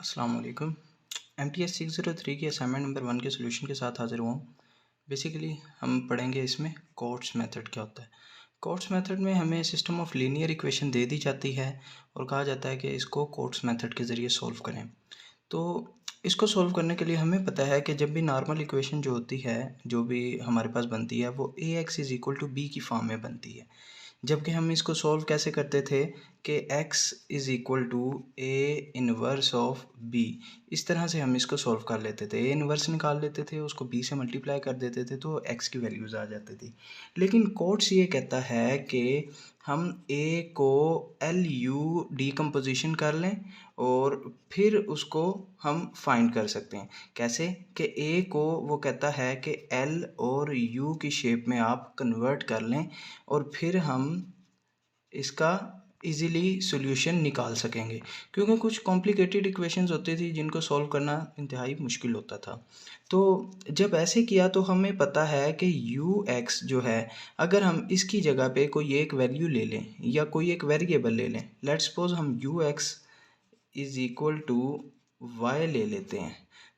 अस्सलाम वालेकुम। MTS 603 की असाइनमेंट नंबर 1 के सॉल्यूशन के साथ हाज़िर हुआ हूँ। बेसिकली हम पढ़ेंगे इसमें कोट्स मेथड क्या होता है। कोट्स मेथड में हमें सिस्टम ऑफ लीनियर इक्वेशन दे दी जाती है और कहा जाता है कि इसको कोट्स मेथड के ज़रिए सॉल्व करें। तो इसको सॉल्व करने के लिए हमें पता है कि जब भी नॉर्मल इक्वेशन जो होती है, जो भी हमारे पास बनती है, वो AX = B की फॉर्म में बनती है। जबकि हम इसको सॉल्व कैसे करते थे कि x = A inverse of B। इस तरह से हम इसको सॉल्व कर लेते थे, A इन्वर्स निकाल लेते थे, उसको B से मल्टीप्लाई कर देते थे तो x की वैल्यूज़ आ जाती थी। लेकिन कोट्स ये कहता है कि हम A को LU डीकम्पोजिशन कर लें और फिर उसको हम फाइंड कर सकते हैं। कैसे कि A को वो कहता है कि L और U की शेप में आप कन्वर्ट कर लें और फिर हम इसका इजीली सॉल्यूशन निकाल सकेंगे, क्योंकि कुछ कॉम्प्लिकेटेड इक्वेशंस होती थी जिनको सॉल्व करना इंतहाई मुश्किल होता था। तो जब ऐसे किया तो हमें पता है कि UX जो है, अगर हम इसकी जगह पे कोई एक वैल्यू ले लें या कोई एक वेरिएबल ले लें, लेट्स सपोज हम UX = Y ले लेते हैं।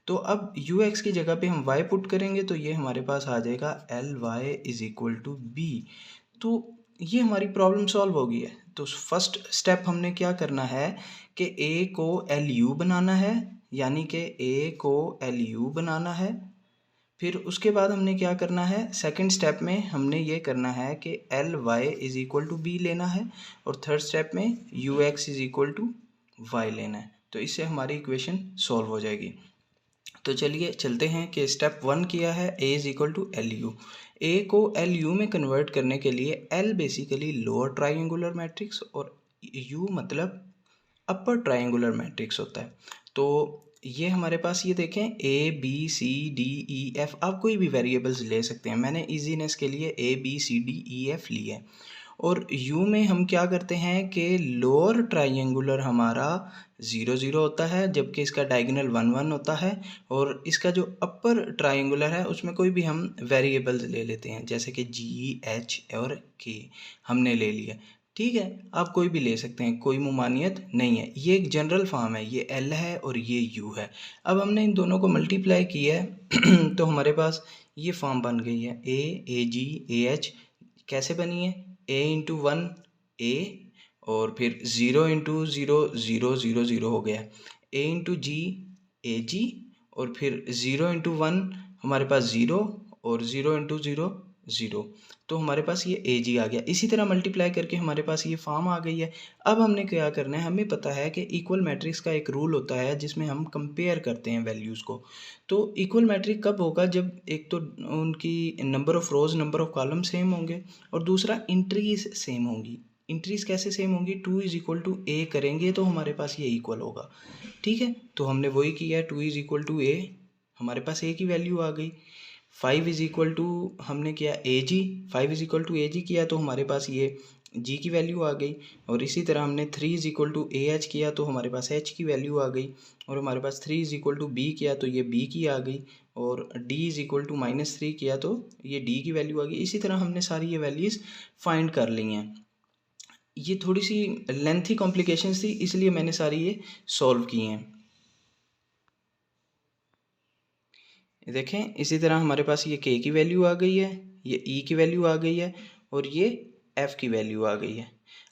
तो अब UX की जगह पे हम Y पुट करेंगे तो ये हमारे पास आ जाएगा LY = B। तो ये हमारी प्रॉब्लम सॉल्व हो गई है। तो फर्स्ट स्टेप हमने क्या करना है कि A को LU बनाना है, यानी कि A को LU बनाना है। फिर उसके बाद हमने क्या करना है, सेकंड स्टेप में हमने ये करना है कि LY = B लेना है और थर्ड स्टेप में UX = Y लेना है। तो इससे हमारी इक्वेशन सॉल्व हो जाएगी। तो चलिए चलते हैं कि स्टेप 1 किया है A = LU। A को LU में कन्वर्ट करने के लिए L basically lower triangular matrix और U मतलब अपर ट्राइंगुलर मैट्रिक्स होता है। तो ये हमारे पास ये देखें A B C D E F, आप कोई भी वेरिएबल्स ले सकते हैं। मैंने इजीनेस के लिए A B C D E F लिए और U में हम क्या करते हैं कि लोअर ट्राइंगुलर हमारा 0 0 होता है, जबकि इसका डायगोनल 1 1 होता है और इसका जो अपर ट्राइंगुलर है उसमें कोई भी हम वेरिएबल्स ले लेते हैं, जैसे कि G H और K हमने ले लिया। ठीक है, आप कोई भी ले सकते हैं, कोई मुमानियत नहीं है। ये एक जनरल फॉर्म है, ये L है और ये U है। अब हमने इन दोनों को मल्टीप्लाई किया है तो हमारे पास ये फॉर्म बन गई है AG AH। कैसे बनी है? A × 1 A और फिर 0 × 0 0 0 0 हो गया। A × G AG और फिर 0 × 1 हमारे पास 0 और 0 × 0 0। तो हमारे पास ये AG आ गया। इसी तरह मल्टीप्लाई करके हमारे पास ये फॉर्म आ गई है। अब हमने क्या करना है, हमें पता है कि इक्वल मैट्रिक्स का एक रूल होता है जिसमें हम कंपेयर करते हैं वैल्यूज़ को। तो इक्वल मैट्रिक कब होगा? जब एक तो उनकी number of rows number of columns same होंगे और दूसरा एंट्रीज सेम होंगी। एंट्रीज कैसे सेम होंगी? 2 = A करेंगे तो हमारे पास ये इक्वल होगा। ठीक है, तो हमने वही किया है, 2 = A, हमारे पास A की वैल्यू आ गई। 5 = हमने किया AG, 5 = AG किया तो हमारे पास ये G की वैल्यू आ गई और इसी तरह हमने 3 = AH किया तो हमारे पास H की वैल्यू आ गई और हमारे पास 3 = B किया तो ये B की आ गई और D = -3 किया तो ये D की वैल्यू आ गई। इसी तरह हमने सारी ये वैल्यूज़ फाइंड कर ली हैं। ये थोड़ी सी लेंथी कॉम्प्लिकेशंस थी, इसलिए मैंने सारी ये सॉल्व की हैं। देखें, इसी तरह हमारे पास ये K की वैल्यू आ गई है, ये E की वैल्यू आ गई है और ये F की वैल्यू आ गई है।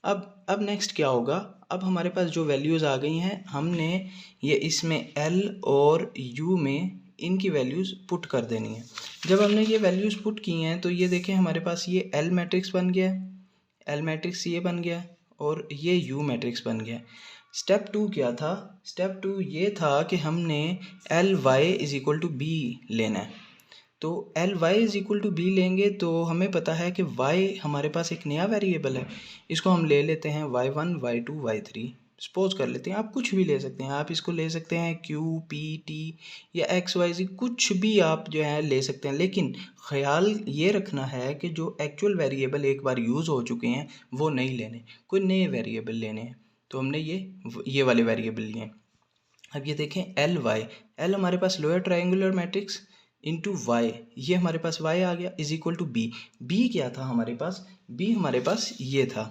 अब नेक्स्ट क्या होगा? अब हमारे पास जो वैल्यूज़ आ गई हैं, हमने ये इसमें L और U में इनकी वैल्यूज़ पुट कर देनी है। जब हमने ये वैल्यूज़ पुट की हैं तो ये देखें हमारे पास ये L मैट्रिक्स बन गया है, L मैट्रिक्स ये बन गया और ये U मैट्रिक्स बन गया। स्टेप 2 क्या था? स्टेप 2 ये था कि हमने LY = B लेना है। तो LY = B लेंगे तो हमें पता है कि Y हमारे पास एक नया वेरिएबल है, इसको हम ले लेते हैं Y1 Y2 Y3। सपोज कर लेते हैं, आप कुछ भी ले सकते हैं, आप इसको ले सकते हैं Q P T या XYZ, कुछ भी आप जो है ले सकते हैं। लेकिन ख्याल ये रखना है कि जो एक्चुअल वेरिएबल एक बार यूज़ हो चुके हैं वो नहीं लेने, कोई नए वेरिएबल लेने हैं। तो हमने ये वाले वेरिएबल लिए। अब ये देखें L हमारे पास lower triangular matrix into Y, ये हमारे पास Y आ गया, = B। B क्या था हमारे पास? B हमारे पास ये था,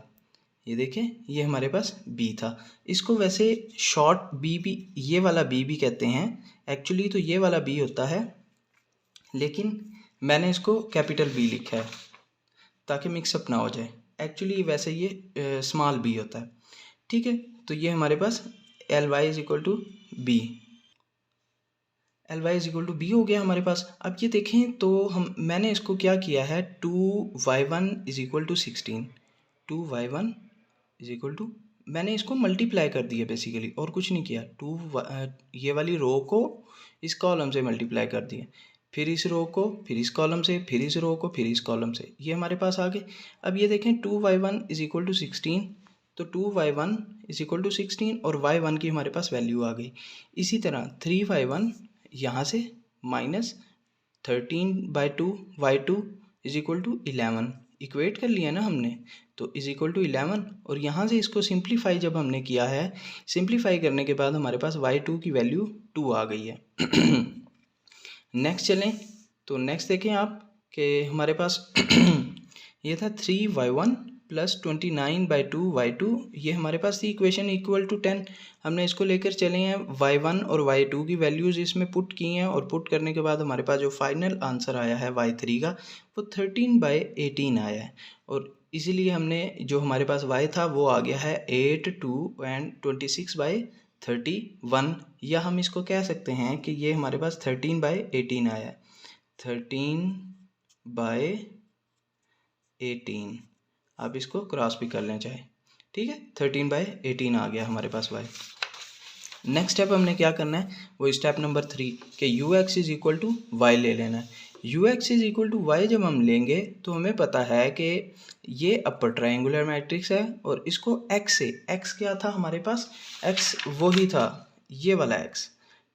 ये देखें ये हमारे पास b था। इसको वैसे शॉर्ट b भी, ये वाला b भी कहते हैं, एक्चुअली तो ये वाला b होता है, लेकिन मैंने इसको कैपिटल B लिखा है ताकि मिक्सअप ना हो जाए। एक्चुअली वैसे ये स्मॉल b होता है, ठीक है। तो ये हमारे पास ly is equal to b, ly is equal to b हो गया हमारे पास। अब ये देखें तो मैंने इसको क्या किया है, 2y1 is equal to 16, 2y1 is equal to, मैंने इसको मल्टीप्लाई कर दिया बेसिकली, और कुछ नहीं किया। ये वाली रो को इस कॉलम से मल्टीप्लाई कर दिया, फिर इस रो को, फिर इस कॉलम से, फिर इस रो को, फिर इस कॉलम से, ये हमारे पास आ गए। अब ये देखें 2y1 इज इक्वल टू 16, तो 2y1 इज इक्वल टू 16 और y1 की हमारे पास वैल्यू आ गई। इसी तरह 3y1 यहाँ से minus 13/2 y2 is equal to 11, equate कर लिया ना हमने, तो इज इक्वल टू 11, और यहाँ से इसको सिंप्लीफाई जब हमने किया है, सिंप्लीफाई करने के बाद हमारे पास y2 की वैल्यू 2 आ गई है। नेक्स्ट चलें, तो नेक्स्ट देखें आप कि हमारे पास ये था 3y1 प्लस 29/2 y2, ये हमारे पास थी इक्वेशन इक्वल टू 10। हमने इसको लेकर चले हैं, y1 और y2 की वैल्यूज़ इसमें पुट की हैं, और पुट करने के बाद हमारे पास जो फाइनल आंसर आया है y3 का, वो 13/18 आया है। और इसीलिए हमने जो हमारे पास y था वो आ गया है 8, 2 एंड 26/31, या हम इसको कह सकते हैं कि ये हमारे पास 13/18 आया है, 13/18। आप इसको क्रॉस भी कर लें चाहे, ठीक है। 13/18 आ गया हमारे पास y। नेक्स्ट स्टेप हमने क्या करना है, वो स्टेप नंबर 3 कि ux is equal to y ले लेना है। ux is equal to y जब हम लेंगे तो हमें पता है कि ये अपर ट्रायंगुलर मैट्रिक्स है, और इसको x से, x क्या था हमारे पास, x वही था ये वाला x,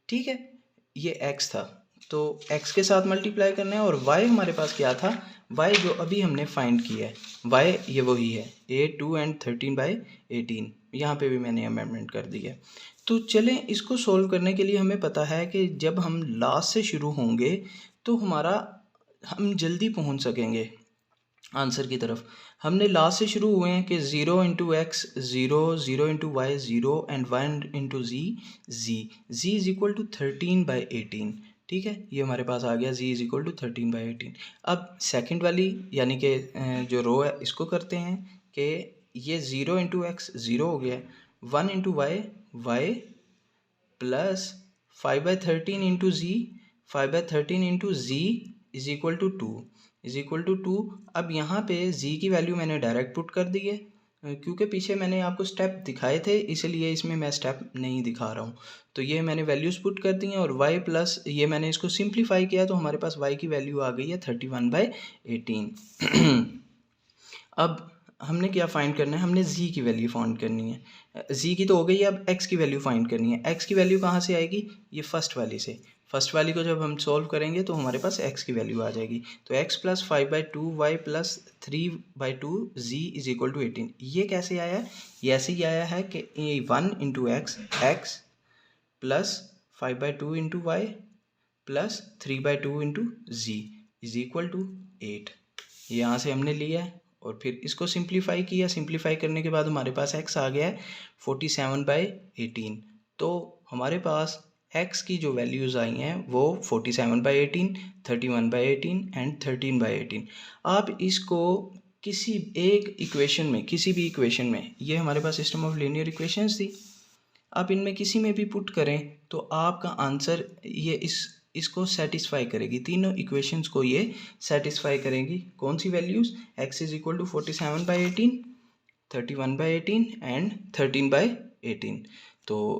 ठीक है, ये x था, तो x के साथ मल्टीप्लाई करना है। और y हमारे पास क्या था, y जो अभी हमने फाइंड किया है, y ये वही है 8, 2 एंड 13/18, यहाँ पे भी मैंने अमेंडमेंट कर दी है। तो चलें इसको सोल्व करने के लिए हमें पता है कि जब हम लास्ट से शुरू होंगे तो हम जल्दी पहुंच सकेंगे आंसर की तरफ। हमने लास्ट से शुरू हुए हैं कि 0 into x 0, 0 into y 0 and 1 into z is equal to 13/18, ठीक है। ये हमारे पास आ गया z इज इक्वल टू 13/18। अब सेकंड वाली यानी कि जो रो है इसको करते हैं कि ये 0 इंटू एक्स 0 हो गया, 1 into y plus 5/13 into z, 5/13 into z is equal to 2 is equal to 2। अब यहाँ पे z की वैल्यू मैंने डायरेक्ट पुट कर दी है, क्योंकि पीछे मैंने आपको स्टेप दिखाए थे इसलिए इसमें मैं स्टेप नहीं दिखा रहा हूँ। तो ये मैंने वैल्यूज़ पुट कर दी हैं, और y प्लस ये मैंने इसको सिंप्लीफाई किया तो हमारे पास y की वैल्यू आ गई है 31/18। अब हमने क्या फाइंड करना है, हमने z की वैल्यू फाइंड करनी है। z की तो हो गई है, अब x की वैल्यू फाइंड करनी है। x की वैल्यू कहाँ से आएगी, ये फर्स्ट वाली से। फर्स्ट वाली को जब हम सॉल्व करेंगे तो हमारे पास x की वैल्यू आ जाएगी, तो x plus 5/2 y plus 3/2 z is equal to 18। ये कैसे आया है, ये ऐसे ही आया है कि 1 into x plus 5/2 into y plus 3/2 into z is equal to 8। यहाँ से हमने लिया है और फिर इसको सिंप्लीफाई किया, सिंप्लीफाई करने के बाद हमारे पास x आ गया है 47/18। तो हमारे पास x की जो वैल्यूज़ आई हैं वो 47/18, 31/18 एंड 13/18। आप इसको किसी एक इक्वेशन में, किसी भी इक्वेशन में, ये हमारे पास सिस्टम ऑफ लीनियर इक्वेशंस थी, आप इनमें किसी में भी पुट करें तो आपका आंसर ये इसको सेटिस्फाई करेगी, तीनों इक्वेशंस को ये सेटिस्फाई करेंगी। कौन सी values, x is equal to 47/18, 31/18 and 13/18। तो